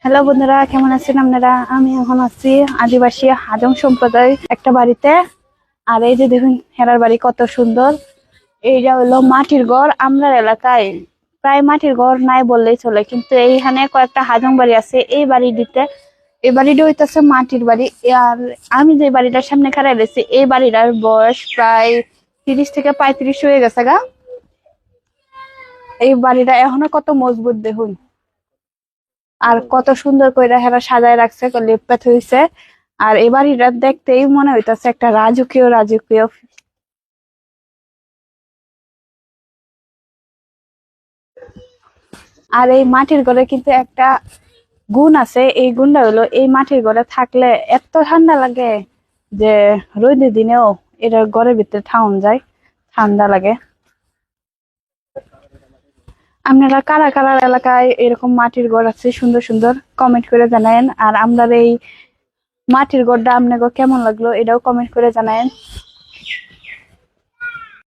Hello বন্ধুরা, কেমন আছেন আপনারা? আমি এখন আছি আদিবাসী হাজং সম্প্রদায় একটা বাড়িতে। আর এই যে দেখুন হেরার বাড়ি কত সুন্দর। এইটা হলো মাটির ঘর। আমরা এলাকায় প্রায় মাটির ঘর নাই বললেই চলে, কিন্তু এইখানে কয়েকটা হাজং বাড়ি আছে। এই বাড়িটা হইতেছে মাটির বাড়ি। আর আমি যে বাড়িটার সামনে খাড়াই রয়েছি, এই বাড়িটার বয়স প্রায় 30 থেকে 35 হয়ে গেছে গা। এই বাড়িটা এখনো কত মজবুত দেখুন। আর কত সুন্দর করে হেরা সাজায় রাখছে, লেপপাত হইছে। আর এই বাড়িটা দেখতেই মনে হইতাছে একটা রাজকীয় রাজকীয়। আর এই মাটির ঘরে কিন্তু একটা গুণ আছে। এই গুণটা হলো, এই মাটির ঘরে থাকলে এত ঠান্ডা লাগে যে রোদের দিনেও এটা ঘরের ভিতরে ঠাউন যায়, ঠান্ডা লাগে। আপনারা কারা কারা এলাকায় এরকম মাটির ঘর আছে সুন্দর সুন্দর, কমেন্ট করে জানায়েন। আর আমরা এই মাটির ঘরটা আপনাকে কেমন লাগলো এটাও কমেন্ট করে জানায়েন।